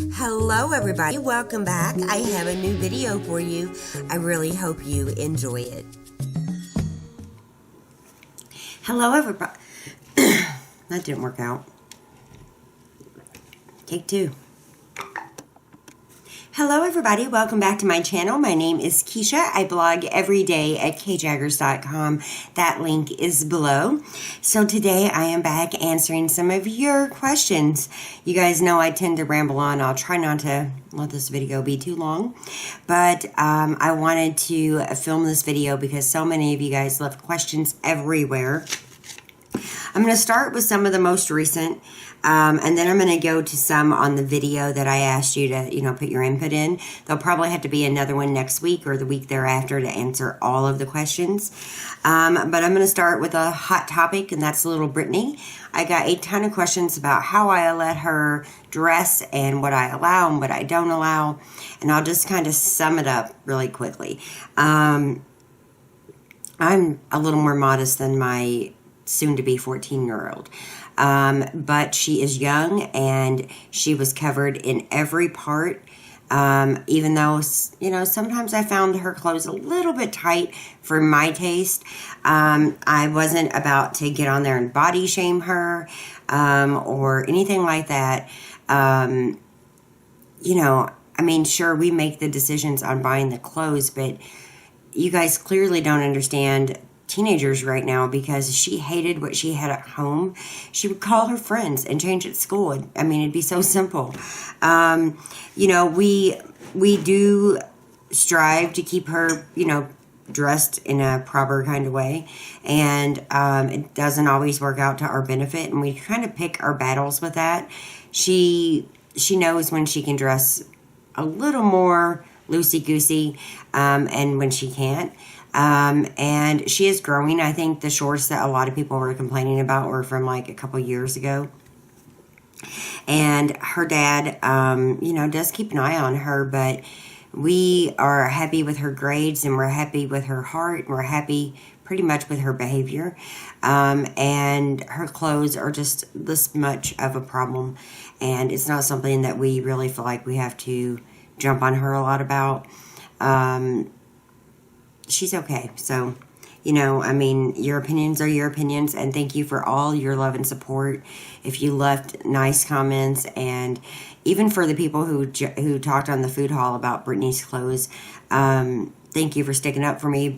Hello everybody, welcome back. I have a new video for you. I really hope you enjoy it. Hello everybody. That didn't work out. Take two. Hello everybody, welcome back to my channel. My name is Kisha. I blog every day at kjaggers.com. That link is below. So today I am back answering some of your questions. You guys know I tend to ramble on. I'll try not to let this video be too long. But I wanted to film this video because so many of you guys left questions everywhere. I'm going to start with some of the most recent, and then I'm going to go to some on the video that I asked you to, put your input in. There'll probably have to be another one next week or the week thereafter to answer all of the questions. But I'm going to start with a hot topic, and that's little Brittany. I got a ton of questions about how I let her dress and what I allow and what I don't allow, and I'll just kind of sum it up really quickly. I'm a little more modest than my soon-to-be 14-year-old. But she is young, and she was covered in every part, even though, sometimes I found her clothes a little bit tight for my taste. I wasn't about to get on there and body shame her, or anything like that. Sure, we make the decisions on buying the clothes, but you guys clearly don't understand teenagers right now, because she hated what she had at home. She would call her friends and change at school. It'd be so simple. We do strive to keep her, dressed in a proper kind of way, and it doesn't always work out to our benefit, and we kind of pick our battles with that. She knows when she can dress a little more loosey-goosey, and when she can't. And she is growing. I think the shorts that a lot of people were complaining about were from like a couple years ago. And her dad, does keep an eye on her, but we are happy with her grades, and we're happy with her heart, and we're happy pretty much with her behavior. And her clothes are just this much of a problem, and it's not something that we really feel like we have to jump on her a lot about. She's okay. So, your opinions are your opinions, and thank you for all your love and support. If you left nice comments, and even for the people who talked on the food hall about Brittany's clothes, thank you for sticking up for me,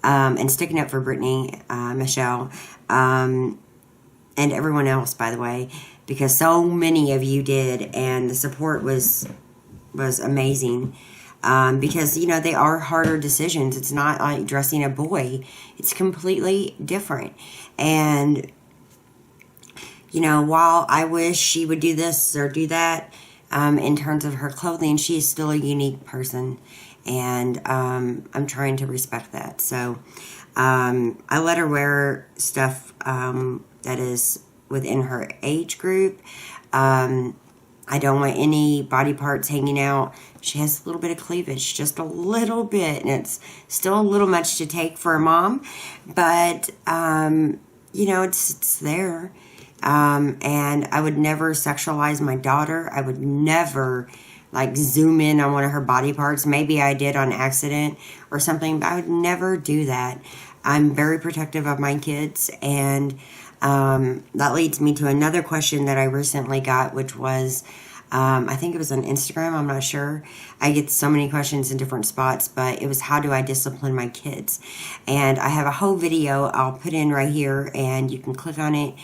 and sticking up for Brittany, Michelle, and everyone else, by the way, because so many of you did, and the support was amazing. Because, they are harder decisions. It's not like dressing a boy. It's completely different. And, while I wish she would do this or do that, in terms of her clothing, she is still a unique person. And I'm trying to respect that. So I let her wear stuff that is within her age group. I don't want any body parts hanging out. She has a little bit of cleavage, just a little bit, and it's still a little much to take for a mom, but, it's there, and I would never sexualize my daughter. I would never, zoom in on one of her body parts. Maybe I did on accident or something, but I would never do that. I'm very protective of my kids, and that leads me to another question that I recently got, which was, I think it was on Instagram, I'm not sure. I get so many questions in different spots, but it was, how do I discipline my kids? And I have a whole video I'll put in right here, and you can click on it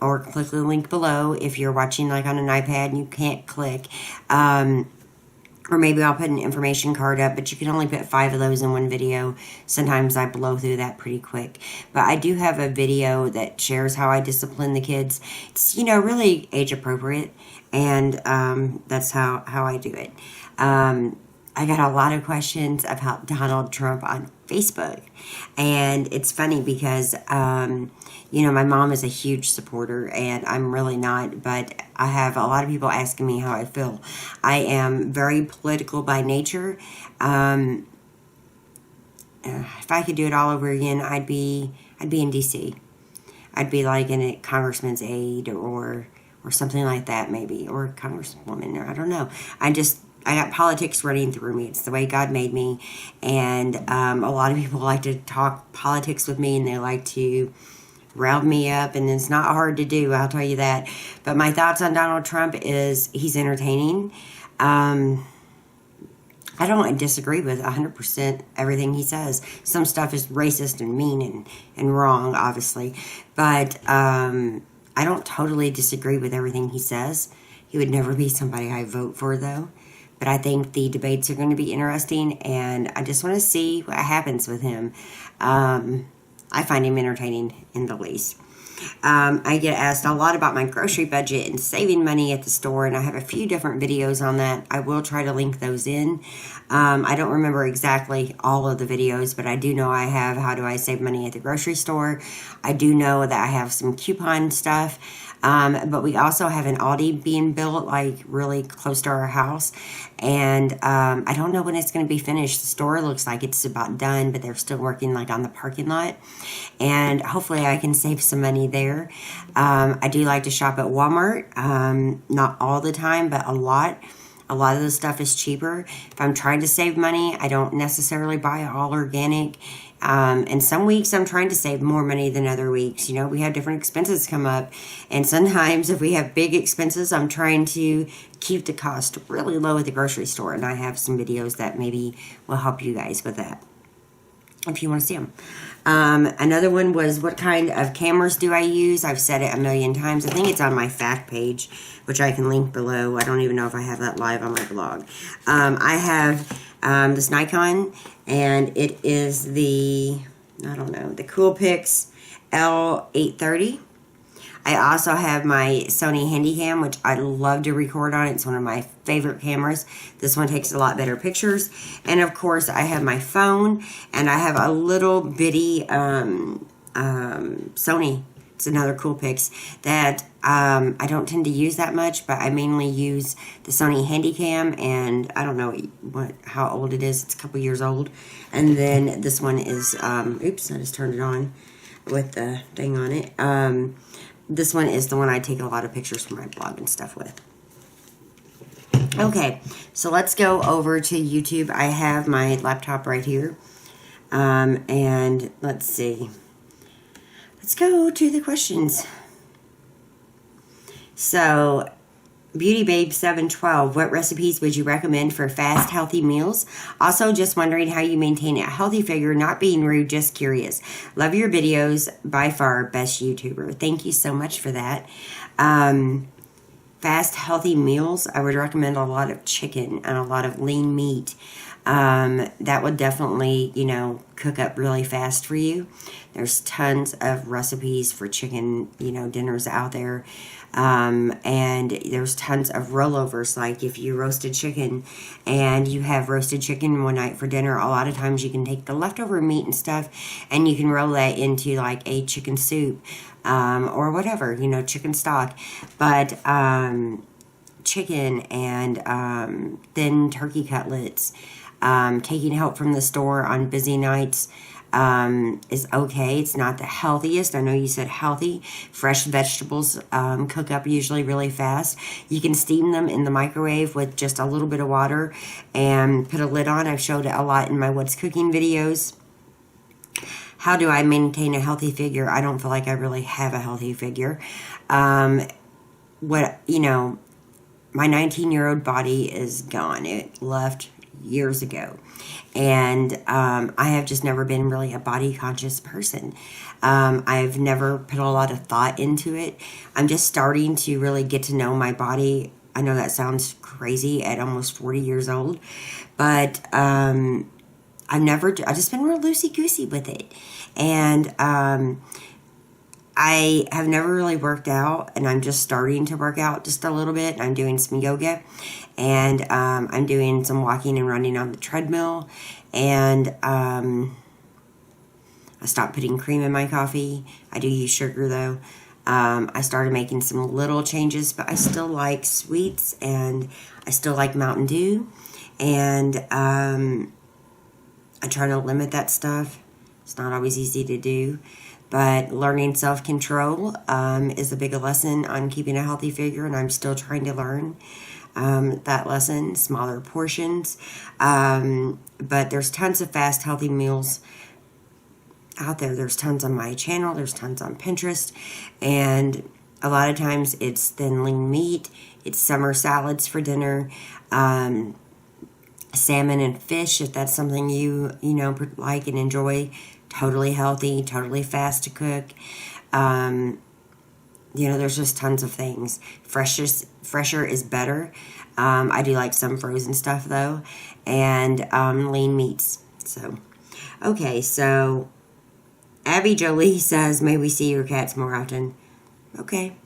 or click the link below if you're watching on an iPad and you can't click. Or maybe I'll put an information card up, but you can only put 5 of those in one video. Sometimes I blow through that pretty quick. But I do have a video that shares how I discipline the kids. It's, really age appropriate, and that's how I do it. I got a lot of questions about Donald Trump on Facebook, and it's funny because, my mom is a huge supporter, and I'm really not, but I have a lot of people asking me how I feel. I am very political by nature. If I could do it all over again, I'd be in DC. I'd be like in a congressman's aide or or something like that, maybe, or a congresswoman, or I don't know. I got politics running through me. It's the way God made me. And a lot of people like to talk politics with me, and they like to rile me up, and it's not hard to do, I'll tell you that. But my thoughts on Donald Trump is he's entertaining. I don't disagree with 100% everything he says. Some stuff is racist and mean and wrong, obviously. But I don't totally disagree with everything he says. He would never be somebody I vote for, though. But I think the debates are going to be interesting, and I just want to see what happens with him. I find him entertaining in the least. I get asked a lot about my grocery budget and saving money at the store, and I have a few different videos on that. I will try to link those in. I don't remember exactly all of the videos, but I do know I have how do I save money at the grocery store. I do know that I have some coupon stuff. But we also have an Aldi being built, like, really close to our house. And I don't know when it's going to be finished. The store looks like it's about done, but they're still working, like, on the parking lot. And hopefully I can save some money there. I do like to shop at Walmart. Not all the time, but a lot. A lot of the stuff is cheaper. If I'm trying to save money, I don't necessarily buy all organic. And some weeks I'm trying to save more money than other weeks. You know, we have different expenses come up. And sometimes if we have big expenses, I'm trying to keep the cost really low at the grocery store. And I have some videos that maybe will help you guys with that, if you want to see them. Another one was, what kind of cameras do I use? I've said it a million times. I think it's on my fact page, which I can link below. I don't even know if I have that live on my blog. I have this Nikon, and it is the Coolpix L830. I also have my Sony Handycam, which I love to record on. It's one of my favorite cameras. This one takes a lot better pictures. And of course, I have my phone, and I have a little bitty Sony. It's another Coolpix that I don't tend to use that much, but I mainly use the Sony Handycam, and I don't know how old it is. It's a couple years old. And then this one is, oops, I just turned it on with the thing on it. This one is the one I take a lot of pictures for my blog and stuff with. Okay, so let's go over to YouTube. I have my laptop right here. And let's see. Let's go to the questions. So, Beauty Babe 712, what recipes would you recommend for fast, healthy meals? Also, just wondering how you maintain a healthy figure, not being rude, just curious. Love your videos, by far, best YouTuber. Thank you so much for that. Fast, healthy meals, I would recommend a lot of chicken and a lot of lean meat. That would definitely, cook up really fast for you. There's tons of recipes for chicken, dinners out there. And there's tons of rollovers. Like if you roasted chicken and you have roasted chicken one night for dinner, a lot of times you can take the leftover meat and stuff and you can roll that into like a chicken soup, or whatever, chicken stock. But, chicken and, thin turkey cutlets, taking help from the store on busy nights, is okay. It's not the healthiest. I know you said healthy. Fresh vegetables cook up usually really fast. You can steam them in the microwave with just a little bit of water and put a lid on. I've showed it a lot in my What's Cooking videos. How do I maintain a healthy figure? I don't feel like I really have a healthy figure. My 19-year-old body is gone. It left years ago. And I have just never been really a body conscious person. I've never put a lot of thought into it. I'm just starting to really get to know my body. I know that sounds crazy at almost 40 years old, but I've just been real loosey-goosey with it. And I have never really worked out, and I'm just starting to work out just a little bit. I'm doing some yoga, and I'm doing some walking and running on the treadmill, and I stopped putting cream in my coffee. I do use sugar, though. I started making some little changes, but I still like sweets, and I still like Mountain Dew, and I try to limit that stuff. It's not always easy to do. But learning self-control is a big lesson on keeping a healthy figure, and I'm still trying to learn that lesson, smaller portions. But there's tons of fast, healthy meals out there. There's tons on my channel. There's tons on Pinterest. And a lot of times it's thin, lean meat. It's summer salads for dinner. Salmon and fish, if that's something you like and enjoy. Totally healthy, totally fast to cook. There's just tons of things. Fresher is better. I do like some frozen stuff though, and lean meats. So, okay, so Abby Jolie says, may we see your cats more often? Okay,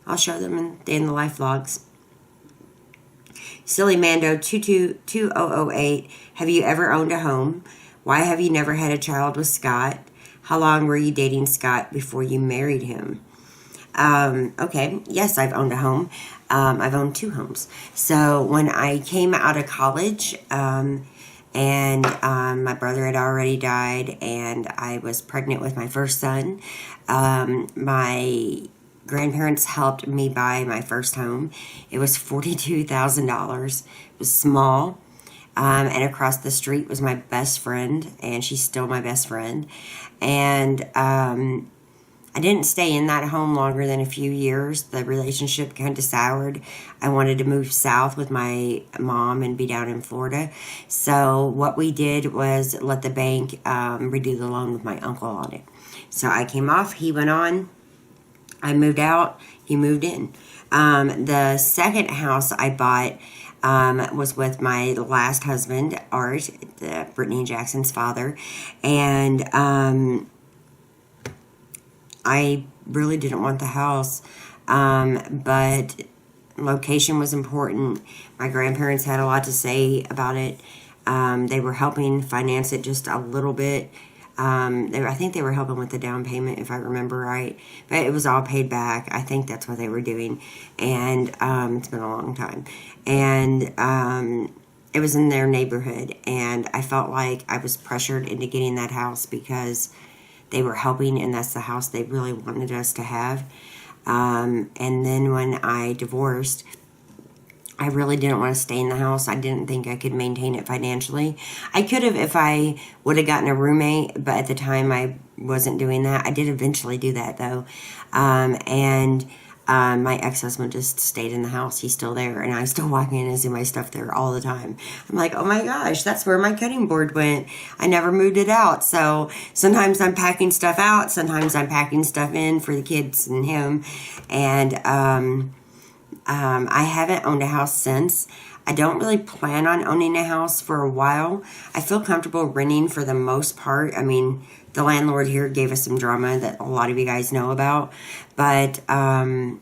I'll show them in Day in the Life vlogs. Silly Mando 222008, have you ever owned a home? Why have you never had a child with Scott? How long were you dating Scott before you married him? Okay, yes, I've owned a home. I've owned 2 homes. So when I came out of college, and my brother had already died, and I was pregnant with my first son, my grandparents helped me buy my first home. It was $42,000. It was small. And across the street was my best friend, and she's still my best friend. And I didn't stay in that home longer than a few years. The relationship kind of soured. I wanted to move south with my mom and be down in Florida. So what we did was let the bank redo the loan with my uncle on it. So I came off, he went on. I moved out, he moved in. The second house I bought was with my last husband, Art, Brittany and Jackson's father. And I really didn't want the house, but location was important. My grandparents had a lot to say about it. They were helping finance it just a little bit. I think they were helping with the down payment, if I remember right. But it was all paid back. I think that's what they were doing. And it's been a long time. And it was in their neighborhood. And I felt like I was pressured into getting that house because they were helping, and that's the house they really wanted us to have. And then when I divorced, I really didn't want to stay in the house. I didn't think I could maintain it financially. I could have if I would have gotten a roommate, but at the time I wasn't doing that. I did eventually do that though. My ex-husband just stayed in the house. He's still there, and I still walk in and see my stuff there all the time. I'm like, oh my gosh, that's where my cutting board went. I never moved it out. So sometimes I'm packing stuff out. Sometimes I'm packing stuff in for the kids and him. And I haven't owned a house since. I don't really plan on owning a house for a while. I feel comfortable renting for the most part. I mean, the landlord here gave us some drama that a lot of you guys know about. But, and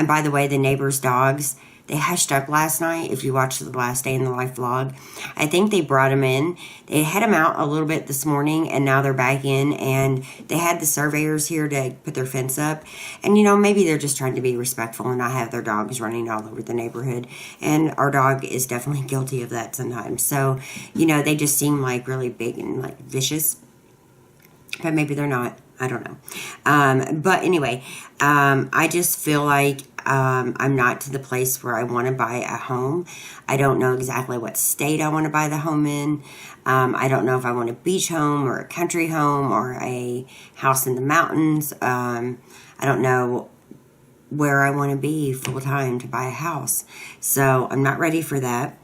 by the way, the neighbor's dogs, they hushed up last night. If you watched the last Day in the Life vlog, I think they brought them in. They had them out a little bit this morning, and now they're back in. And they had the surveyors here to put their fence up. And, maybe they're just trying to be respectful and not have their dogs running all over the neighborhood. And our dog is definitely guilty of that sometimes. So, they just seem like really big and like vicious. But maybe they're not. I don't know. But anyway, I just feel like I'm not to the place where I want to buy a home. I don't know exactly what state I want to buy the home in. I don't know if I want a beach home or a country home or a house in the mountains. I don't know where I want to be full time to buy a house. So I'm not ready for that.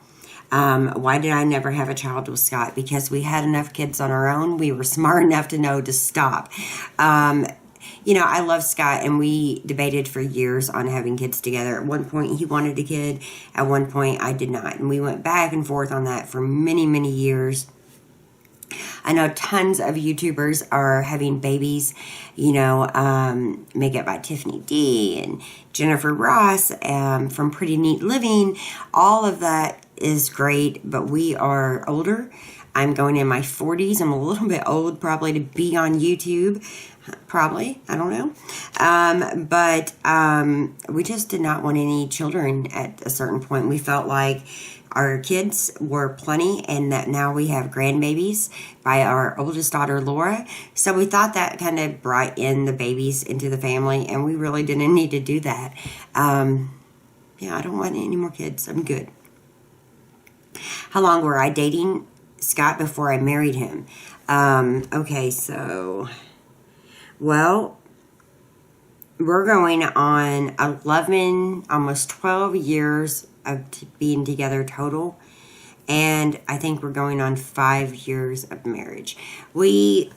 Why did I never have a child with Scott? Because we had enough kids on our own. We were smart enough to know to stop. I love Scott, and we debated for years on having kids together. At one point, he wanted a kid. At one point, I did not. And we went back and forth on that for many, many years. I know tons of YouTubers are having babies, Makeup by Tiffany D and Jennifer Ross from Pretty Neat Living. All of that is great, but we are older. I'm going in my 40s. I'm a little bit old probably to be on YouTube. Probably. I don't know. But we just did not want any children at a certain point. We felt like our kids were plenty and that now we have grandbabies by our oldest daughter, Laura. So we thought that kind of brought in the babies into the family, and we really didn't need to do that. Yeah, I don't want any more kids. I'm good. How long were I dating Scott before I married him? Okay, so, well, we're going on 11, almost 12 years of being together total. And I think we're going on 5 years of marriage. We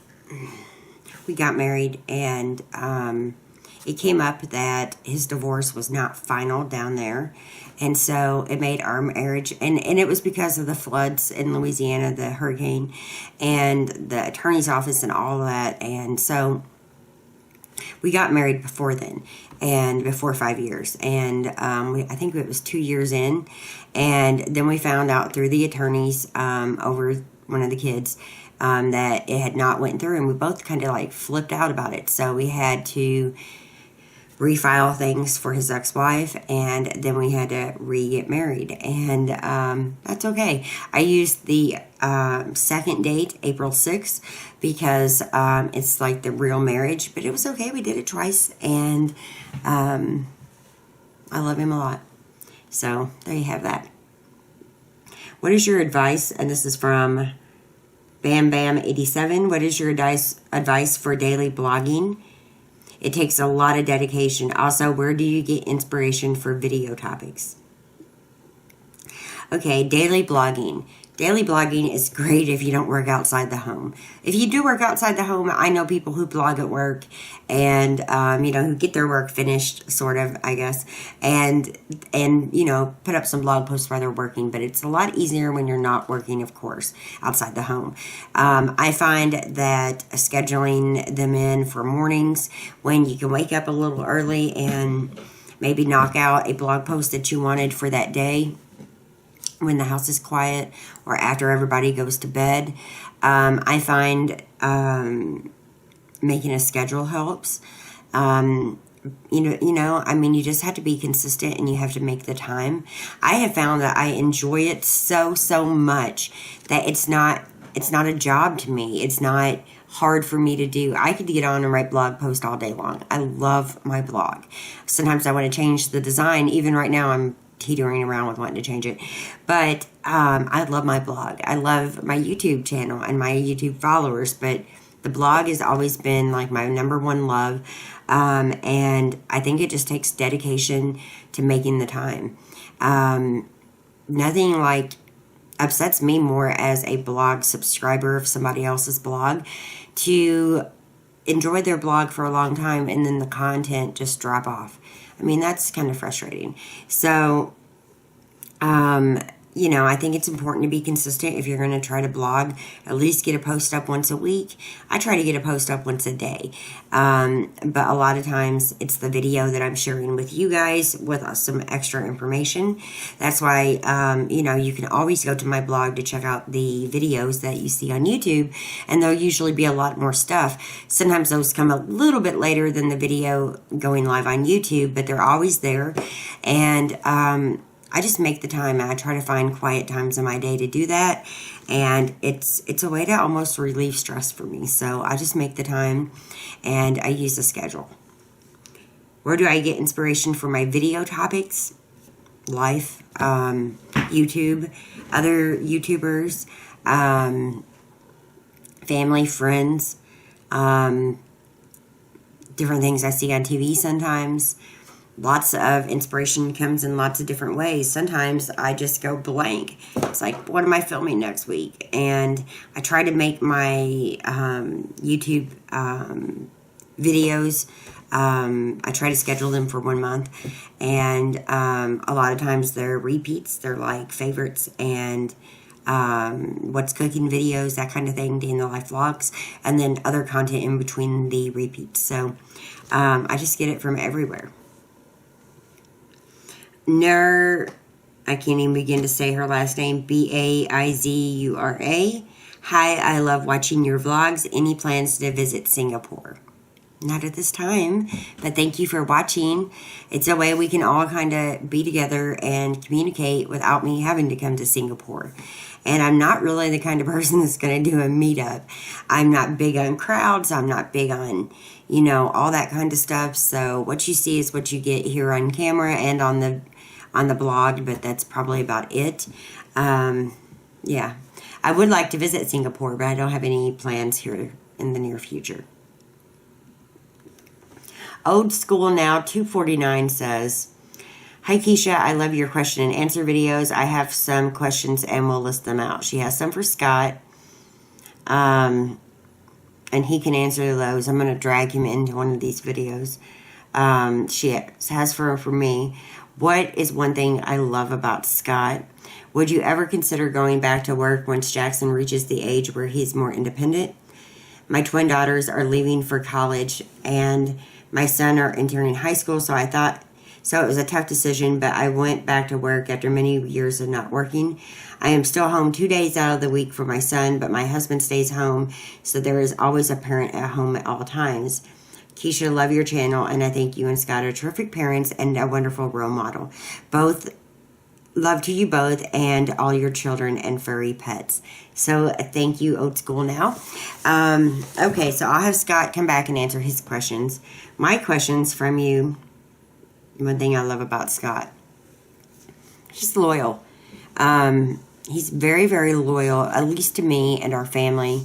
got married, and it came up that his divorce was not final down there. And so it made our marriage, and it was because of the floods in Louisiana, the hurricane, and the attorney's office and all of that. And so we got married before then, and before 5 years. And I think it was 2 years in. And then we found out through the attorneys over one of the kids that it had not went through. And we both kind of like flipped out about it. So we had to refile things for his ex-wife, and then we had to re-get married, and that's okay. I used the second date, April 6th, because it's like the real marriage, but it was okay. We did it twice, and I love him a lot. So there you have that. What is your advice? And this is from Bam Bam 87. What is your advice for daily blogging? It takes a lot of dedication. Also, where do you get inspiration for video topics? Okay, daily blogging. Daily blogging is great if you don't work outside the home. If you do work outside the home, I know people who blog at work and, who get their work finished, sort of, I guess, and put up some blog posts while they're working. But it's a lot easier when you're not working, of course, outside the home. I find that scheduling them in for mornings when you can wake up a little early and maybe knock out a blog post that you wanted for that day, when the house is quiet or after everybody goes to bed. I find making a schedule helps. You just have to be consistent and you have to make the time. I have found that I enjoy it so much that it's not a job to me. It's not hard for me to do. I could get on and write blog posts all day long. I love my blog. Sometimes I want to change the design. Even right now I'm teetering around with wanting to change it. But I love my blog. I love my YouTube channel and my YouTube followers, but the blog has always been like my number one love. And I think it just takes dedication to making the time. Nothing like upsets me more as a blog subscriber of somebody else's blog to enjoy their blog for a long time and then the content just drop off. I mean, that's kind of frustrating. So, I think it's important to be consistent if you're going to try to blog. At least get a post up once a week. I try to get a post up once a day. But a lot of times it's the video that I'm sharing with you guys with some extra information. That's why, you can always go to my blog to check out the videos that you see on YouTube, and there'll usually be a lot more stuff. Sometimes those come a little bit later than the video going live on YouTube, but they're always there. And I just make the time, and I try to find quiet times in my day to do that. And it's a way to almost relieve stress for me. So I just make the time, and I use a schedule. Where do I get inspiration for my video topics? Life, YouTube, other YouTubers, family, friends, different things I see on TV sometimes. Lots of inspiration comes in lots of different ways. Sometimes I just go blank. It's like, what am I filming next week? And I try to make my YouTube videos. I try to schedule them for 1 month. And a lot of times they're repeats. They're like favorites and what's cooking videos, that kind of thing, day in the life vlogs, and then other content in between the repeats. So I just get it from everywhere. I can't even begin to say her last name, Baizura. Hi, I love watching your vlogs. Any plans to visit Singapore? Not at this time, but thank you for watching. It's a way we can all kind of be together and communicate without me having to come to Singapore. And I'm not really the kind of person that's going to do a meetup. I'm not big on crowds. I'm not big on, all that kind of stuff. So what you see is what you get here on camera and on the blog, but that's probably about it. Yeah. I would like to visit Singapore, but I don't have any plans here in the near future. Old School Now 249 says, Hi Kisha, I love your question and answer videos. I have some questions and we'll list them out. She has some for Scott, and he can answer those. I'm going to drag him into one of these videos. She has for me. What is one thing I love about Scott? Would you ever consider going back to work once Jackson reaches the age where he's more independent? My twin daughters are leaving for college and my son are entering high school, so it was a tough decision, but I went back to work after many years of not working. I am still home 2 days out of the week for my son, but my husband stays home, so there is always a parent at home at all times. Kisha, love your channel, and I think you and Scott are terrific parents and a wonderful role model. Both love to you both and all your children and furry pets. So thank you, Old School Now. Okay, so I'll have Scott come back and answer his questions. My questions from you, one thing I love about Scott, he's loyal. He's very, very loyal, at least to me and our family.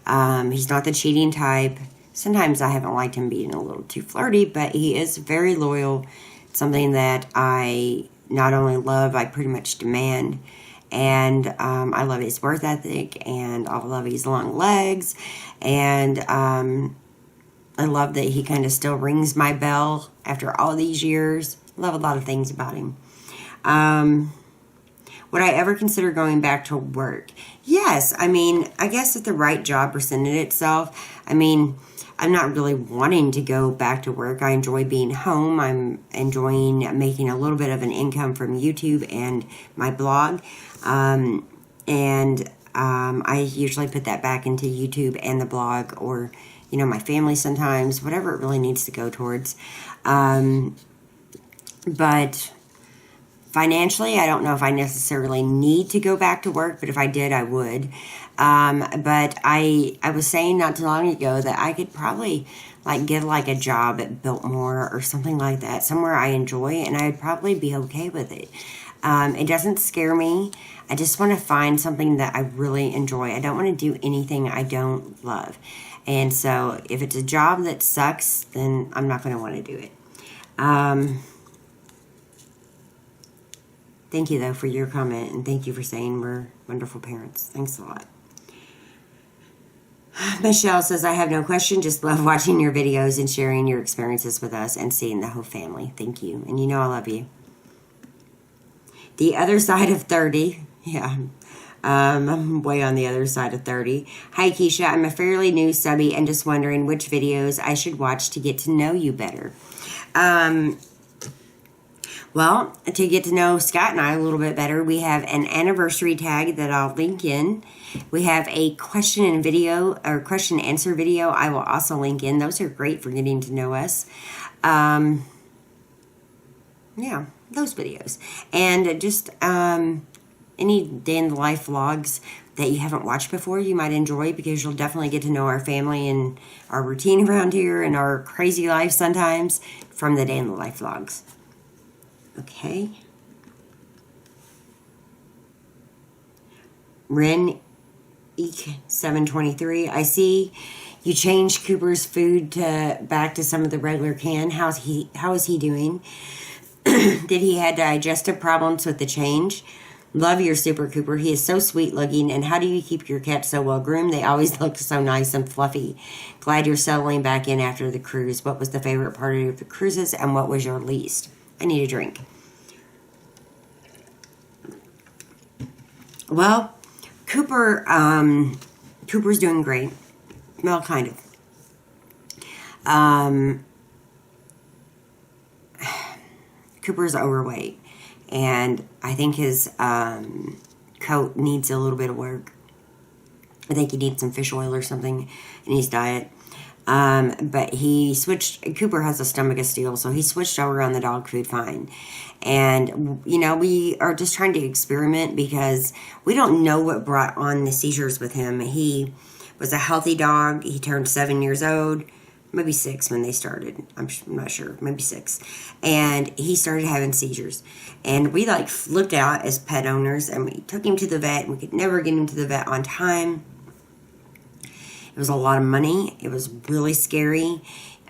He's not the cheating type. Sometimes I haven't liked him being a little too flirty, but he is very loyal. It's something that I not only love, I pretty much demand. And I love his work ethic, and I love his long legs, and I love that he kind of still rings my bell after all these years. Love a lot of things about him. Would I ever consider going back to work? Yes. I mean, I guess if the right job presented itself. I mean, I'm not really wanting to go back to work. I enjoy being home. I'm enjoying making a little bit of an income from YouTube and my blog. I usually put that back into YouTube and the blog, or, my family sometimes, whatever it really needs to go towards. But financially, I don't know if I necessarily need to go back to work, but if I did, I would. But I was saying not too long ago that I could probably get a job at Biltmore or something like that, somewhere I enjoy, and I'd probably be okay with it. It doesn't scare me. I just want to find something that I really enjoy. I don't want to do anything I don't love. And so if it's a job that sucks, then I'm not going to want to do it. Thank you, though, for your comment, and thank you for saying we're wonderful parents. Thanks a lot. Michelle says, I have no question, just love watching your videos and sharing your experiences with us and seeing the whole family. Thank you, and I love you. The other side of 30, yeah, I'm way on the other side of 30. Hi, Kisha, I'm a fairly new subby and just wondering which videos I should watch to get to know you better. Well, to get to know Scott and I a little bit better, we have an anniversary tag that I'll link in. We have a question and answer video I will also link in. Those are great for getting to know us. Yeah, those videos. And just any day in the life vlogs that you haven't watched before, you might enjoy, because you'll definitely get to know our family and our routine around here and our crazy life sometimes from the day in the life vlogs. Okay. Ren Eek 723. I see you changed Cooper's food back to some of the regular can. How is he doing? Did he have digestive problems with the change? Love your Super Cooper. He is so sweet looking. And how do you keep your cats so well groomed? They always look so nice and fluffy. Glad you're settling back in after the cruise. What was the favorite part of the cruises, and what was your least? I need a drink. Well, Cooper's doing great. Well, kind of. Cooper's overweight, and I think his coat needs a little bit of work. I think he needs some fish oil or something in his diet. But he switched. Cooper has a stomach of steel, so he switched over on the dog food fine. And, you know, we are just trying to experiment because we don't know what brought on the seizures with him. He was a healthy dog. He turned 7 years old, maybe 6 when they started. I'm not sure, maybe 6. And he started having seizures. And we, like, flipped out as pet owners, and we took him to the vet, and we could never get him to the vet on time. It was a lot of money. It was really scary.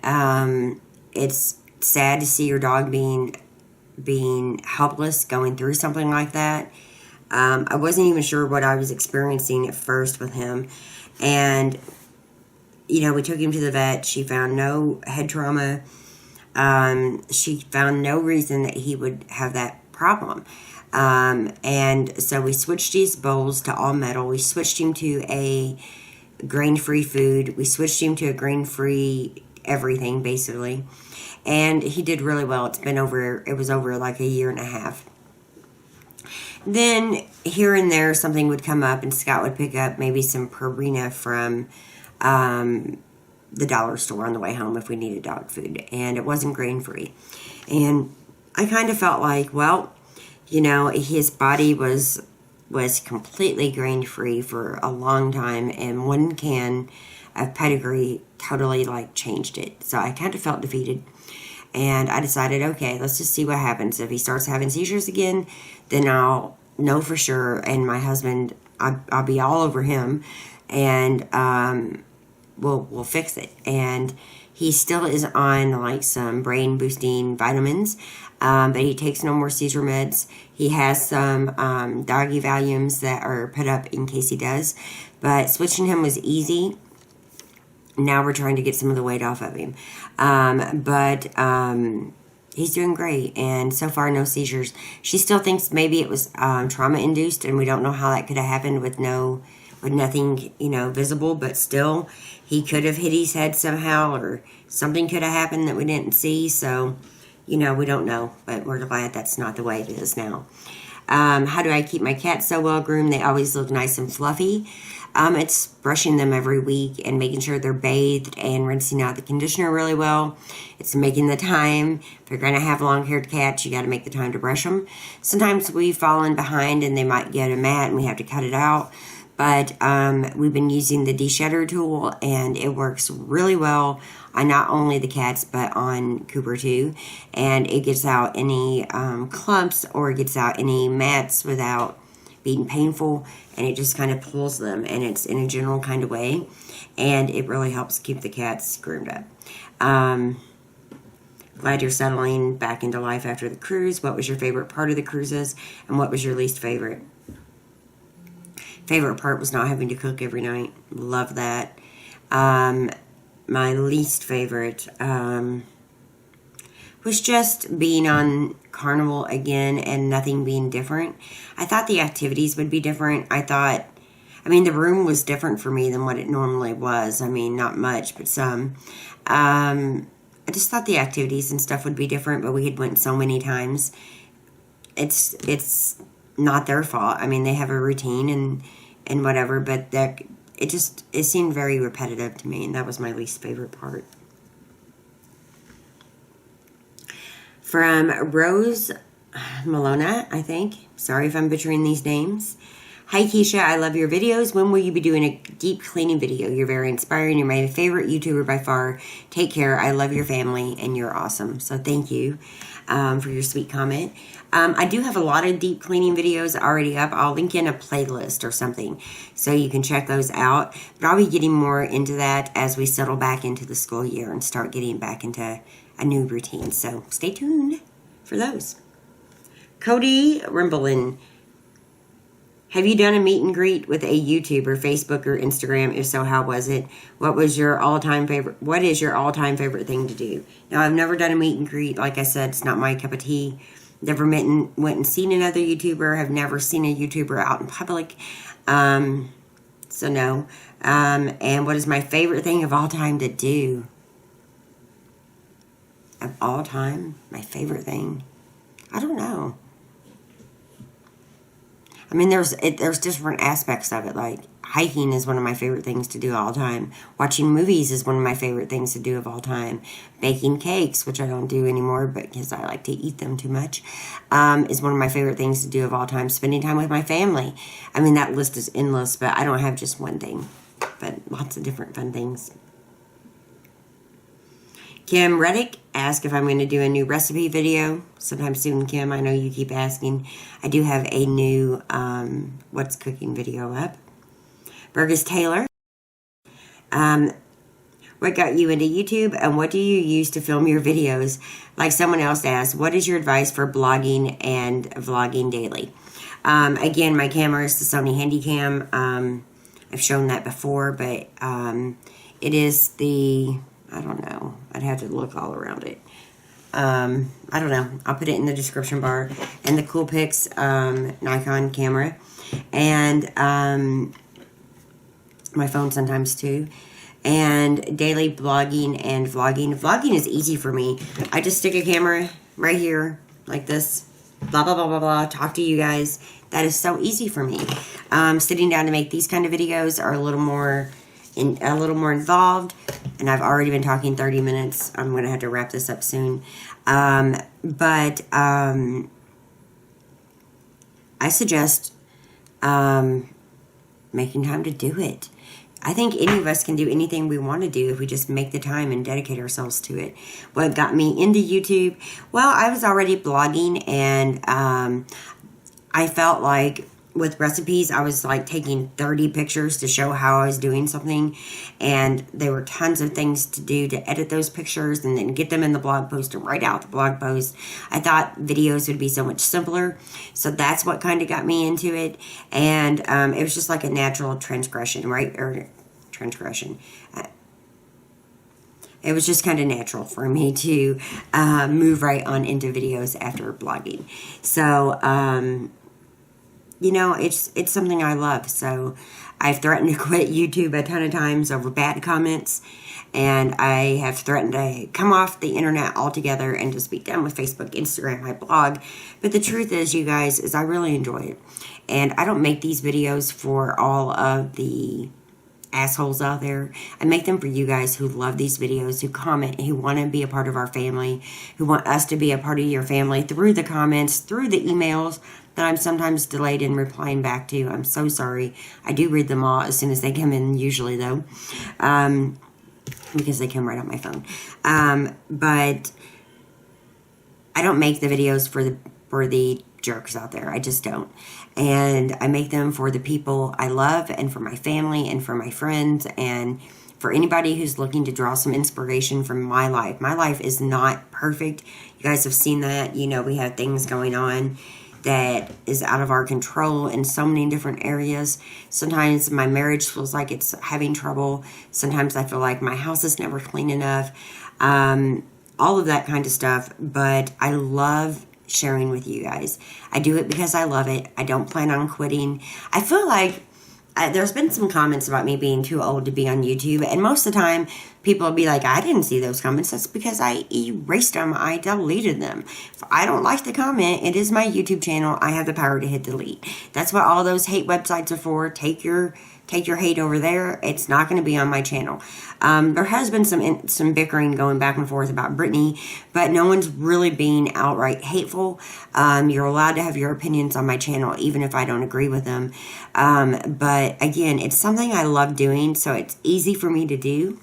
It's sad to see your dog being helpless, going through something like that. I wasn't even sure what I was experiencing at first with him. And, you know, we took him to the vet. She found no head trauma. She found no reason that he would have that problem. And so we switched his bowls to all metal. We switched him to a grain-free food. We switched him to a grain-free everything, basically. And he did really well. It was over like a year and a half. Then, here and there, something would come up, and Scott would pick up maybe some Purina from the dollar store on the way home if we needed dog food. And it wasn't grain-free. And I kind of felt like, well, you know, his body was completely grain-free for a long time, and one can of pedigree totally, like, changed it. So I kind of felt defeated, and I decided, okay, let's just see what happens. If he starts having seizures again, then I'll know for sure, and my husband, I'll be all over him, and we'll fix it. And he still is on, like, some brain-boosting vitamins, but he takes no more seizure meds. He has some doggy Valiums that are put up in case he does. But switching him was easy. Now we're trying to get some of the weight off of him. But he's doing great. And so far, no seizures. She still thinks maybe it was trauma-induced, and we don't know how that could have happened with nothing, you know, visible. But still, he could have hit his head somehow, or something could have happened that we didn't see. So, you know, we don't know, but we're glad that's not the way it is now. How do I keep my cats so well groomed? They always look nice and fluffy. It's brushing them every week and making sure they're bathed and rinsing out the conditioner really well. It's making the time. If you're going to have long-haired cats, you got to make the time to brush them. Sometimes we've fallen behind and they might get a mat and we have to cut it out. But we've been using the de-shedder tool, and it works really well on not only the cats, but on Cooper too. And it gets out any clumps or gets out any mats without being painful. And it just kind of pulls them, and it's in a general kind of way. And it really helps keep the cats groomed up. Glad you're settling back into life after the cruise. What was your favorite part of the cruises? And what was your least favorite? Favorite part was not having to cook every night. Love that. My least favorite was just being on Carnival again and nothing being different. I thought the activities would be different. The room was different for me than what it normally was. I mean, not much, but some. I just thought the activities and stuff would be different, but we had went so many times. It's not their fault. I mean, they have a routine and whatever, but it seemed very repetitive to me, and that was my least favorite part. From Rose Malona, I think. Sorry if I'm butchering these names. Hi, Kisha. I love your videos. When will you be doing a deep cleaning video? You're very inspiring. You're my favorite YouTuber by far. Take care. I love your family, and you're awesome. So thank you for your sweet comment. I do have a lot of deep cleaning videos already up. I'll link in a playlist or something so you can check those out. But I'll be getting more into that as we settle back into the school year and start getting back into a new routine. So stay tuned for those. Cody Rimblin, have you done a meet and greet with a YouTuber, Facebook, or Instagram? If so, how was it? What is your all-time favorite thing to do? Now, I've never done a meet and greet. Like I said, it's not my cup of tea. Never went and seen another YouTuber. Have never seen a YouTuber out in public. So no. And what is my favorite thing of all time to do? Of all time? My favorite thing? I don't know. I mean, there's different aspects of it, like hiking is one of my favorite things to do all the time. Watching movies is one of my favorite things to do of all time. Baking cakes, which I don't do anymore, but because I like to eat them too much, is one of my favorite things to do of all time. Spending time with my family. I mean, that list is endless, but I don't have just one thing, but lots of different fun things. Kim Reddick asked if I'm going to do a new recipe video sometime soon. Kim, I know you keep asking. I do have a new What's Cooking video up. Burgess Taylor. What got you into YouTube, and what do you use to film your videos? Like someone else asked, what is your advice for blogging and vlogging daily? Again, my camera is the Sony Handycam. I've shown that before, but it is the... I don't know. I'd have to look all around it. I don't know. I'll put it in the description bar. And the Coolpix Nikon camera. And my phone sometimes too. And daily blogging and vlogging. Vlogging is easy for me. I just stick a camera right here like this. Blah, blah, blah, blah, blah. Talk to you guys. That is so easy for me. Sitting down to make these kind of videos are a little more involved, and I've already been talking 30 minutes. I'm going to have to wrap this up soon. But I suggest making time to do it. I think any of us can do anything we want to do if we just make the time and dedicate ourselves to it. What got me into YouTube? Well, I was already blogging, and I felt like with recipes, I was like taking 30 pictures to show how I was doing something, and there were tons of things to do to edit those pictures and then get them in the blog post and write out the blog post. I thought videos would be so much simpler, so that's what kind of got me into it, and it was just like a natural transgression, right? Or transgression. It was just kind of natural for me to move right on into videos after blogging. So, you know, it's something I love. So I've threatened to quit YouTube a ton of times over bad comments, and I have threatened to come off the internet altogether and just be done with Facebook, Instagram, my blog. But the truth is, you guys, is I really enjoy it. And I don't make these videos for all of the assholes out there. I make them for you guys who love these videos, who comment, who want to be a part of our family, who want us to be a part of your family through the comments, through the emails that I'm sometimes delayed in replying back to. I'm so sorry. I do read them all as soon as they come in, usually though, because they come right on my phone. But I don't make the videos for the jerks out there. I just don't. And I make them for the people I love, and for my family, and for my friends, and for anybody who's looking to draw some inspiration from my life. My life is not perfect. You guys have seen that. You know, we have things going on that is out of our control in so many different areas. Sometimes my marriage feels like it's having trouble. Sometimes I feel like my house is never clean enough. All of that kind of stuff. But I love sharing with you guys. I do it because I love it. I don't plan on quitting. I feel like there's been some comments about me being too old to be on YouTube, and most of the time people will be like, I didn't see those comments. That's because I erased them. I deleted them. If I don't like the comment, it is my YouTube channel. I have the power to hit delete. That's what all those hate websites are for. Take your hate over there. It's not going to be on my channel. There has been some bickering going back and forth about Brittany, but no one's really being outright hateful. You're allowed to have your opinions on my channel, even if I don't agree with them. But again, it's something I love doing, so it's easy for me to do.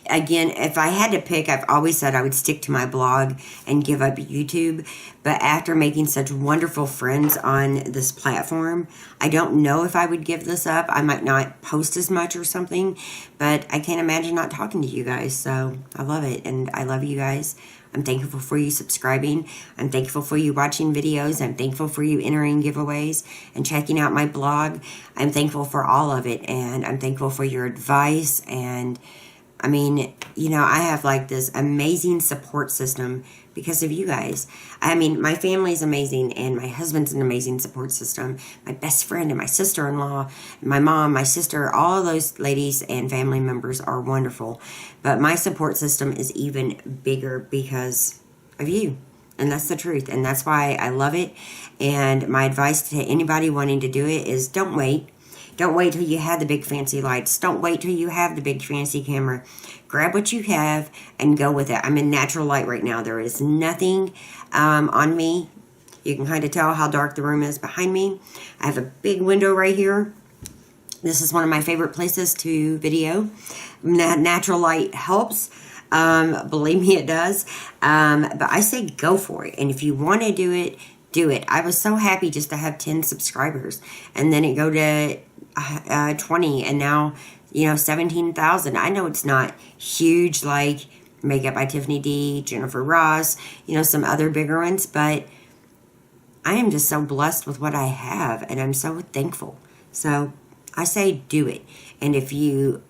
Again, if I had to pick, I've always said I would stick to my blog and give up YouTube. But after making such wonderful friends on this platform, I don't know if I would give this up. I might not post as much or something, but I can't imagine not talking to you guys. So I love it, and I love you guys. I'm thankful for you subscribing. I'm thankful for you watching videos. I'm thankful for you entering giveaways and checking out my blog. I'm thankful for all of it, and I'm thankful for your advice. And I mean, you know, I have like this amazing support system because of you guys. I mean, my family's amazing, and my husband's an amazing support system. My best friend and my sister-in-law, my mom, my sister, all of those ladies and family members are wonderful. But my support system is even bigger because of you. And that's the truth. And that's why I love it. And my advice to anybody wanting to do it is don't wait. Don't wait till you have the big fancy lights. Don't wait till you have the big fancy camera. Grab what you have and go with it. I'm in natural light right now. There is nothing on me. You can kind of tell how dark the room is behind me. I have a big window right here. This is one of my favorite places to video. Natural light helps. Believe me, it does. But I say go for it. And if you want to do it, do it. I was so happy just to have 10 subscribers. And then it go to 20. And now, 17,000. I know it's not huge like Makeup by Tiffany D, Jennifer Ross, some other bigger ones. But I am just so blessed with what I have. And I'm so thankful. So I say do it. And if you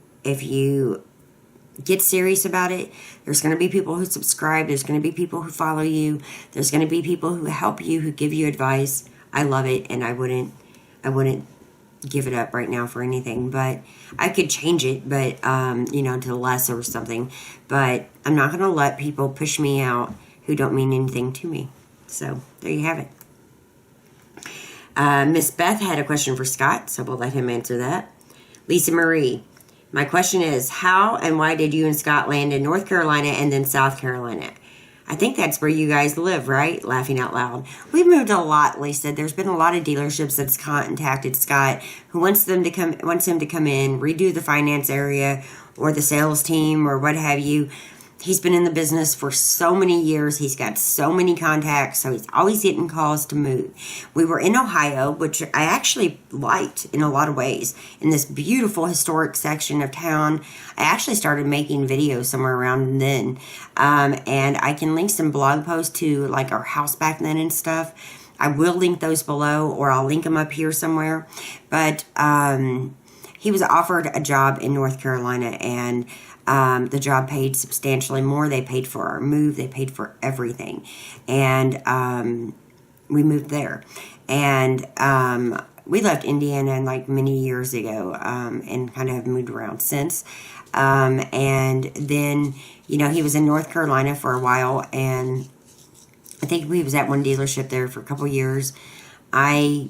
get serious about it, there's going to be people who subscribe. There's going to be people who follow you. There's going to be people who help you, who give you advice. I love it, and I wouldn't give it up right now for anything. But I could change it, but to less or something. But I'm not going to let people push me out who don't mean anything to me. So there you have it. Miss Beth had a question for Scott, so we'll let him answer that. Lisa Marie, my question is, how and why did you and Scott land in North Carolina and then South Carolina? I think that's where you guys live, right? Laughing out loud. We've moved a lot, Lisa. There's been a lot of dealerships that's contacted Scott who wants him to come in, redo the finance area or the sales team or what have you. He's been in the business for so many years. He's got so many contacts, so he's always getting calls to move. We were in Ohio, which I actually liked in a lot of ways, in this beautiful historic section of town. I actually started making videos somewhere around then, and I can link some blog posts to like our house back then and stuff. I will link those below, or I'll link them up here somewhere. But he was offered a job in North Carolina, and the job paid substantially more. They paid for our move. They paid for everything. And we moved there. And we left Indiana like many years ago and kind of have moved around since. And then, he was in North Carolina for a while. And I think he was at one dealership there for a couple years. I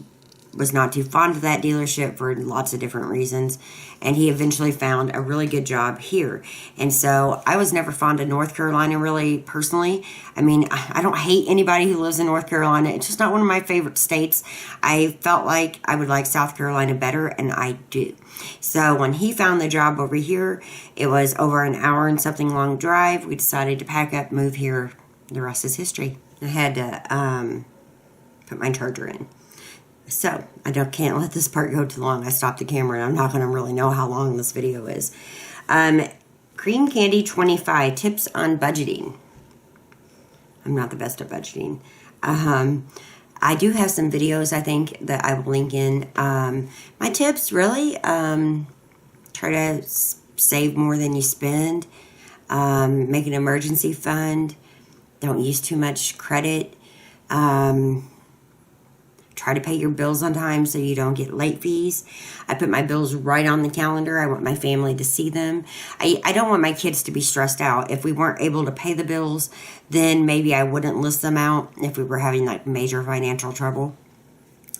was not too fond of that dealership for lots of different reasons, and he eventually found a really good job here. And so I was never fond of North Carolina, really, personally. I mean, I don't hate anybody who lives in North Carolina. It's just not one of my favorite states. I felt like I would like South Carolina better, and I do. So when he found the job over here, it was over an hour and something long drive. We decided to pack up, move here. The rest is history. I had to put my charger in. So, can't let this part go too long. I stopped the camera, and I'm not going to really know how long this video is. Cream Candy 25, tips on budgeting. I'm not the best at budgeting. I do have some videos, I think, that I will link in. My tips, really, try to save more than you spend. Make an emergency fund. Don't use too much credit. Try to pay your bills on time so you don't get late fees. I put my bills right on the calendar. I want my family to see them. I don't want my kids to be stressed out. If we weren't able to pay the bills, then maybe I wouldn't list them out if we were having like major financial trouble.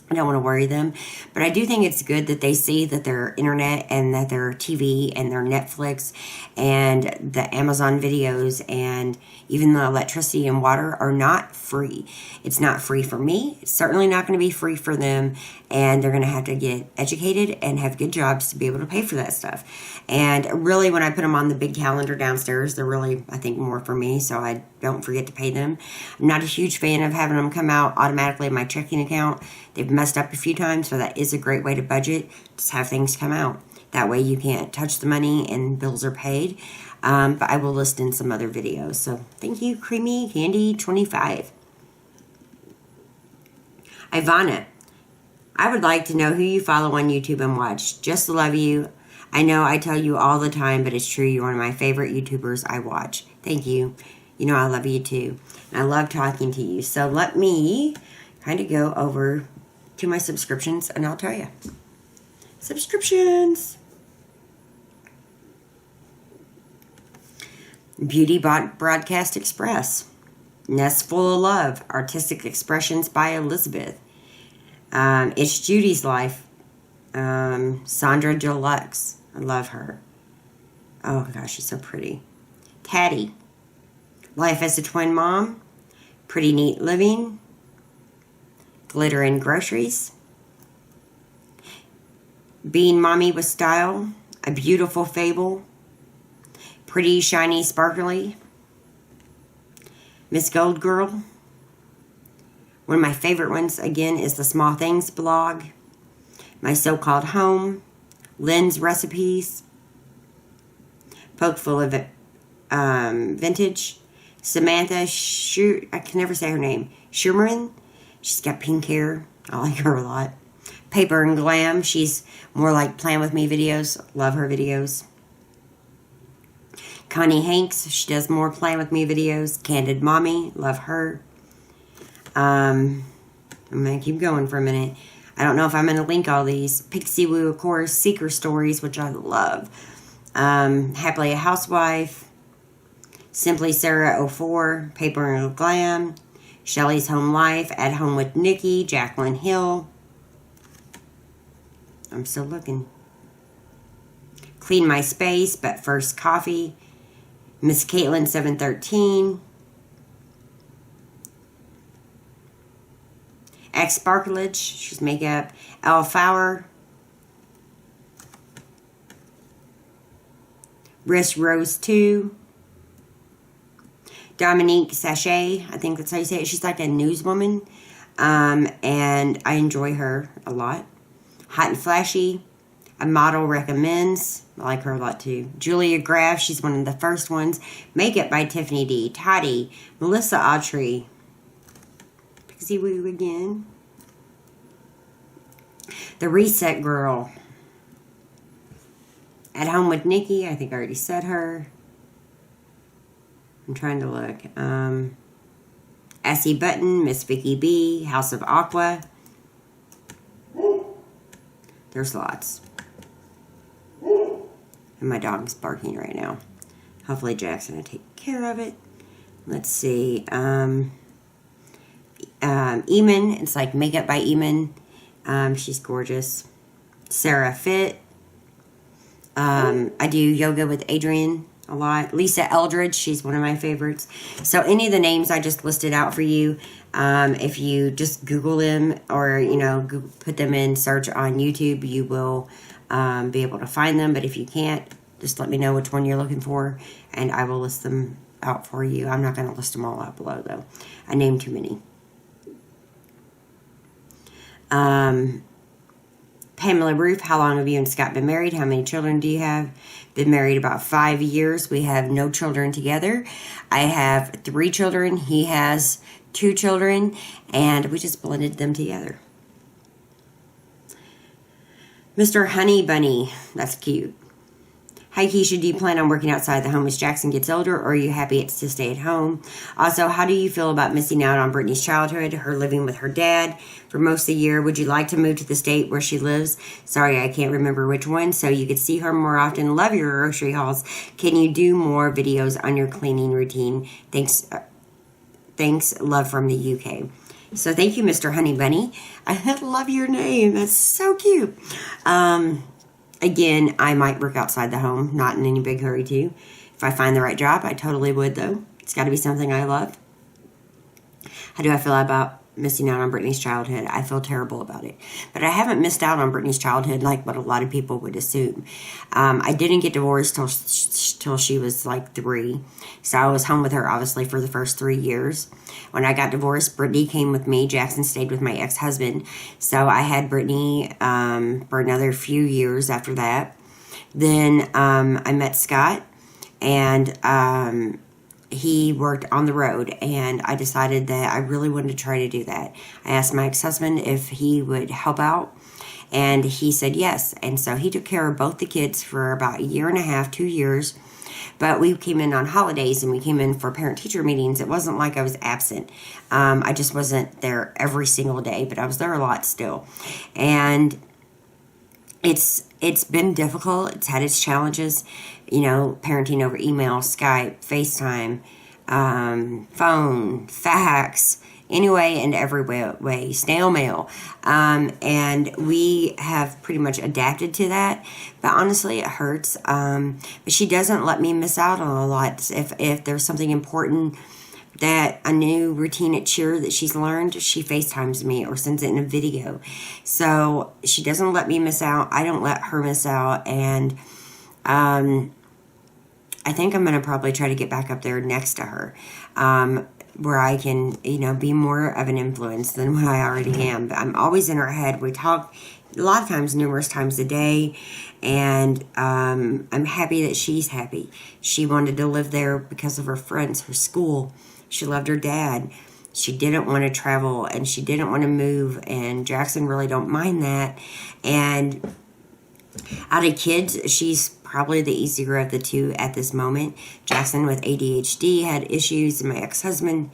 I don't want to worry them. But I do think it's good that they see that their internet and that their TV and their Netflix and the Amazon videos and even the electricity and water are not free. It's not free for me. It's certainly not going to be free for them. And they're going to have to get educated and have good jobs to be able to pay for that stuff. And really, when I put them on the big calendar downstairs, they're really, I think, more for me. So I don't forget to pay them. I'm not a huge fan of having them come out automatically in my checking account. They've messed up a few times, so that is a great way to budget. Just have things come out. That way you can't touch the money and bills are paid. But I will list in some other videos. So thank you, Creamy Candy 25. Ivana, I would like to know who you follow on YouTube and watch. Just love you. I know I tell you all the time, but it's true. You're one of my favorite YouTubers I watch. Thank you. You know I love you too. And I love talking to you. So let me kind of go over to my subscriptions and I'll tell you. Subscriptions. Beauty Broadcast Express. Nest Full of Love. Artistic Expressions by Elizabeth. It's Judy's Life. Sandra Deluxe. I love her. Oh gosh, she's so pretty. Taddy. Life as a Twin Mom. Pretty Neat Living. Glitter and Groceries. Being Mommy with Style. A Beautiful Fable. Pretty, Shiny, Sparkly. Miss Gold Girl. One of my favorite ones, again, is the Small Things blog. My So-Called Home. Lynn's Recipes. Pokeful of Vintage. Samantha I can never say her name. Schumann. She's got pink hair. I like her a lot. Paper and Glam. She's more like Plan With Me videos. Love her videos. Connie Hanks. She does more Plan With Me videos. Candid Mommy. Love her. I'm going to keep going for a minute. I don't know if I'm going to link all these. Pixie Woo, of course. Seeker Stories, which I love. Happily a Housewife. Simply Sarah 04, Paper and Glam, Shelley's Home Life, At Home with Nikki, Jacqueline Hill. I'm still looking. Clean My Space, But First Coffee, Miss Caitlin 713, X Sparklage, she's makeup, Elle Flower, Wrist Rose 2, Dominique Sachet, I think that's how you say it. She's like a newswoman, and I enjoy her a lot. Hot and Flashy, A Model Recommends. I like her a lot too. Julia Graff, she's one of the first ones. Makeup by Tiffany D. Toddy, Melissa Autry. Pixie Woo again. The Reset Girl. At Home with Nikki, I think I already said her. I'm trying to look. Essie Button, Miss Vicky B, House of Aqua. There's lots. And my dog's barking right now. Hopefully Jack's going to take care of it. Let's see. Eamon, it's like Makeup by Eamon. She's gorgeous. Sarah Fit. I do yoga with Adrienne a lot. Lisa Eldridge, she's one of my favorites. So any of the names I just listed out for you, if you just Google them or, put them in search on YouTube, you will be able to find them. But if you can't, just let me know which one you're looking for, and I will list them out for you. I'm not going to list them all out below, though. I named too many. Pamela Roof, how long have you and Scott been married? How many children do you have? Been married about 5 years. We have no children together. I have 3 children. He has 2 children, and we just blended them together. Mr. Honey Bunny, that's cute. Hi, Kisha, do you plan on working outside the home as Jackson gets older, or are you happy to stay at home? Also, how do you feel about missing out on Brittany's childhood, her living with her dad for most of the year? Would you like to move to the state where she lives? Sorry, I can't remember which one, so you could see her more often. Love your grocery hauls. Can you do more videos on your cleaning routine? Thanks, love from the UK. So thank you, Mr. Honey Bunny. I love your name. That's so cute. Again, I might work outside the home, not in any big hurry too. If I find the right job, I totally would, though. It's got to be something I love. How do I feel about missing out on Brittany's childhood? I feel terrible about it. But I haven't missed out on Brittany's childhood like what a lot of people would assume. I didn't get divorced till she was like 3. So I was home with her, obviously, for the first 3 years. When I got divorced, Brittany came with me. Jackson stayed with my ex-husband. So I had Brittany for another few years after that. Then I met Scott, and he worked on the road, and I decided that I really wanted to try to do that. I asked my ex-husband if he would help out, and he said yes. And so he took care of both the kids for about 1.5 years, 2 years. But we came in on holidays, and we came in for parent-teacher meetings. It wasn't like I was absent. I just wasn't there every single day, but I was there a lot still. And it's been difficult. It's had its challenges, parenting over email, Skype, FaceTime, phone, fax. anyway and every way. Snail Mail. And we have pretty much adapted to that. But honestly, it hurts. But she doesn't let me miss out on a lot. If there's something important, that a new routine at cheer that she's learned, she FaceTimes me or sends it in a video. So she doesn't let me miss out. I don't let her miss out. And I think I'm going to probably try to get back up there next to her, where I can, be more of an influence than what I already am. But I'm always in her head. We talk a lot of times, numerous times a day, and I'm happy that she's happy. She wanted to live there because of her friends, her school. She loved her dad. She didn't want to travel, and she didn't want to move, and Jackson really don't mind that. And out of kids, she's probably the easier of the two at this moment. Jackson with ADHD had issues, and my ex-husband,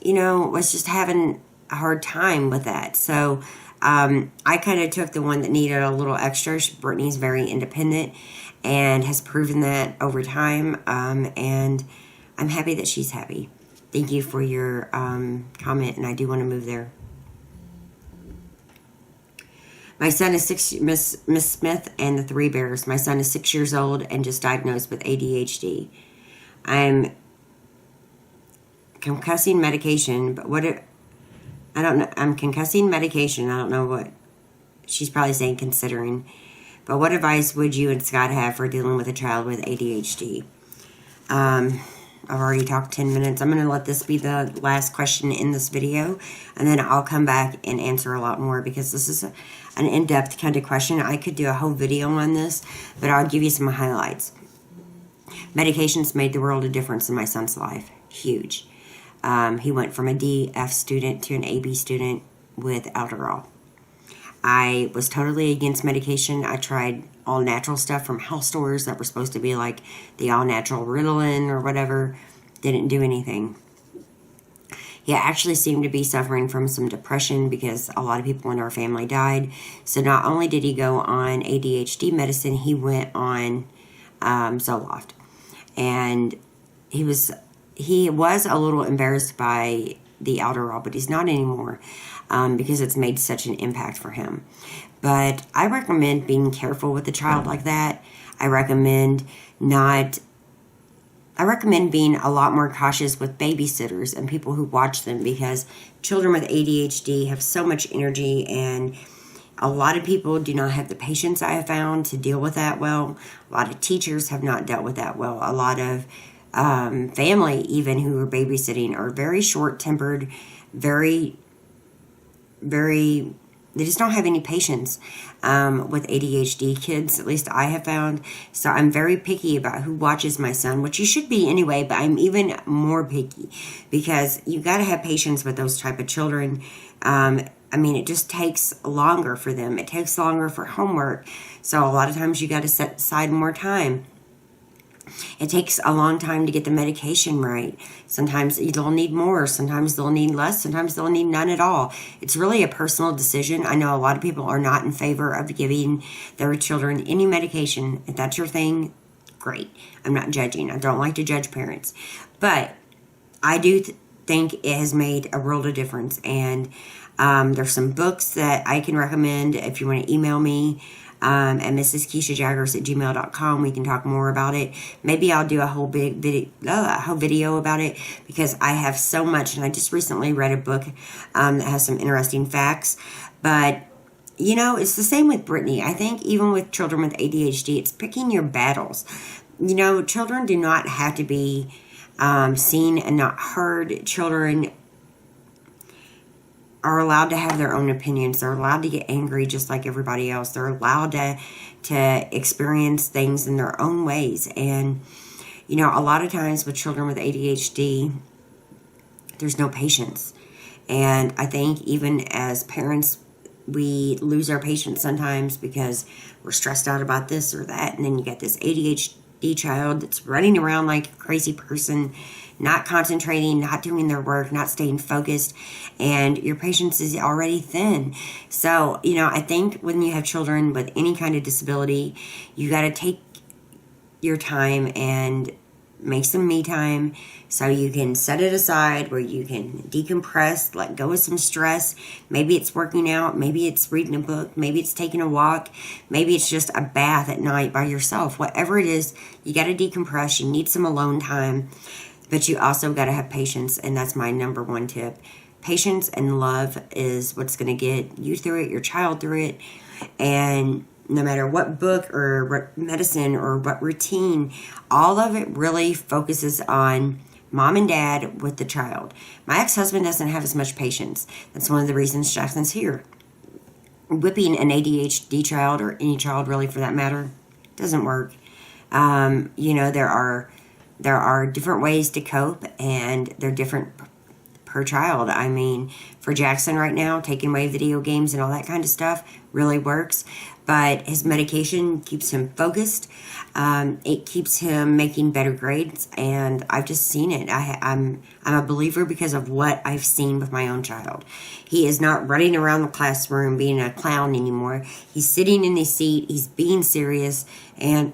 was just having a hard time with that. So I kind of took the one that needed a little extra. Brittany's very independent and has proven that over time, and I'm happy that she's happy. Thank you for your comment, and I do want to move there. My son is 6, Miss Smith and the Three Bears. My son is 6 years old and just diagnosed with ADHD. I'm concussing medication, but I don't know. I'm concussing medication. I don't know what she's probably saying considering. But what advice would you and Scott have for dealing with a child with ADHD? I've already talked 10 minutes. I'm going to let this be the last question in this video, and then I'll come back and answer a lot more because this is an in-depth kind of question. I could do a whole video on this, but I'll give you some highlights. Medications made the world of difference in my son's life. Huge. He went from a DF student to an AB student with Adderall. I was totally against medication. I tried all natural stuff from health stores that were supposed to be like the all natural Ritalin or whatever. Didn't do anything. He actually seemed to be suffering from some depression because a lot of people in our family died. So not only did he go on ADHD medicine, he went on Zoloft. And he was a little embarrassed by the Adderall, but he's not anymore because it's made such an impact for him. But I recommend being careful with a child like that. I recommend being a lot more cautious with babysitters and people who watch them because children with ADHD have so much energy, and a lot of people do not have the patience I have found to deal with that well. A lot of teachers have not dealt with that well. A lot of family, even who are babysitting, are very short-tempered, very, very, they just don't have any patience with ADHD kids, at least I have found. So I'm very picky about who watches my son, which you should be anyway, but I'm even more picky because you got to have patience with those type of children. It just takes longer for them. It takes longer for homework. So a lot of times you got to set aside more time. It takes a long time to get the medication right. Sometimes they'll need more. Sometimes they'll need less. Sometimes they'll need none at all. It's really a personal decision. I know a lot of people are not in favor of giving their children any medication. If that's your thing, great. I'm not judging. I don't like to judge parents. But I do think it has made a world of difference. And there's some books that I can recommend if you want to email me. And Mrs. Kisha Jaggers at gmail.com. We can talk more about it. Maybe I'll do a whole video about it because I have so much. And I just recently read a book that has some interesting facts. But, it's the same with Brittany. I think even with children with ADHD, it's picking your battles. Children do not have to be seen and not heard. Children are allowed to have their own opinions. They're allowed to get angry just like everybody else. They're allowed to experience things in their own ways. And, a lot of times with children with ADHD, there's no patience. And I think even as parents, we lose our patience sometimes because we're stressed out about this or that. And then you get this ADHD child that's running around like a crazy person, not concentrating, not doing their work, not staying focused, and your patience is already thin. So, I think when you have children with any kind of disability, you got to take your time and make some me time so you can set it aside where you can decompress, let go of some stress. Maybe it's working out, maybe it's reading a book, maybe it's taking a walk, maybe it's just a bath at night by yourself. Whatever it is, you got to decompress. You need some alone time, but you also got to have patience, and that's my number one tip. Patience and love is what's going to get you through it, your child through it, and no matter what book or what medicine or what routine, all of it really focuses on mom and dad with the child. My ex-husband doesn't have as much patience. That's one of the reasons Jackson's here. Whipping an ADHD child, or any child really for that matter, doesn't work. There are different ways to cope, and they're different per child. I mean, for Jackson right now, taking away video games and all that kind of stuff really works. But his medication keeps him focused. It keeps him making better grades, and I've just seen it. I'm a believer because of what I've seen with my own child. He is not running around the classroom being a clown anymore. He's sitting in his seat. He's being serious, and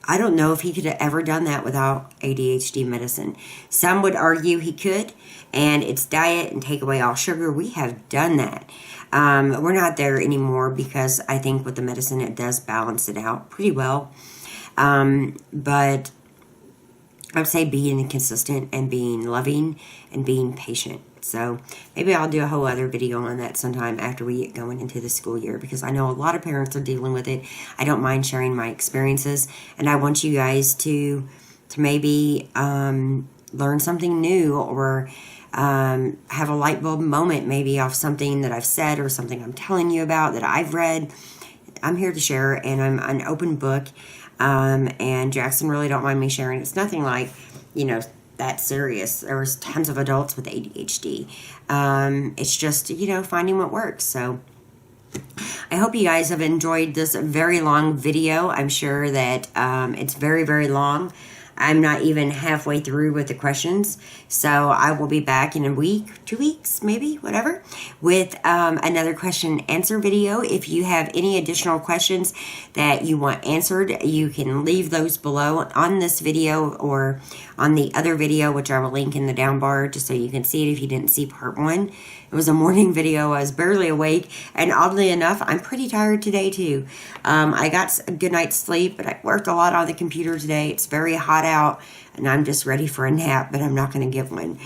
I don't know if he could have ever done that without ADHD medicine. Some would argue he could, and it's diet and take away all sugar. We have done that. We're not there anymore because I think with the medicine it does balance it out pretty well. But I would say being consistent and being loving and being patient. So maybe I'll do a whole other video on that sometime after we get going into the school year, because I know a lot of parents are dealing with it. I don't mind sharing my experiences, and I want you guys to maybe learn something new, or have a light bulb moment maybe off something that I've said or something I'm telling you about that I've read. I'm here to share, and I'm an open book, and Jackson really don't mind me sharing. It's nothing like, that serious. There's tons of adults with ADHD. It's just, finding what works. So I hope you guys have enjoyed this very long video. I'm sure that it's very, very long. I'm not even halfway through with the questions. So I will be back in a week, 2 weeks, maybe, whatever, with another question and answer video. If you have any additional questions that you want answered, you can leave those below on this video or on the other video, which I will link in the down bar just so you can see it if you didn't see part one. It was a morning video. I was barely awake, and oddly enough, I'm pretty tired today too. I got a good night's sleep, but I worked a lot on the computer today. It's very hot out, and I'm just ready for a nap, but I'm not going to give one.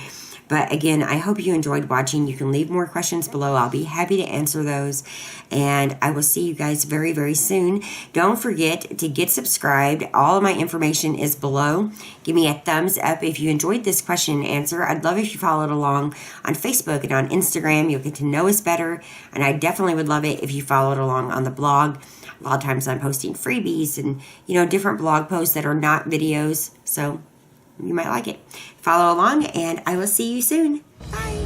But again, I hope you enjoyed watching. You can leave more questions below. I'll be happy to answer those. And I will see you guys very, very soon. Don't forget to get subscribed. All of my information is below. Give me a thumbs up if you enjoyed this question and answer. I'd love if you followed along on Facebook and on Instagram. You'll get to know us better. And I definitely would love it if you followed along on the blog. A lot of times I'm posting freebies and, different blog posts that are not videos. So you might like it. Follow along, and I will see you soon. Bye.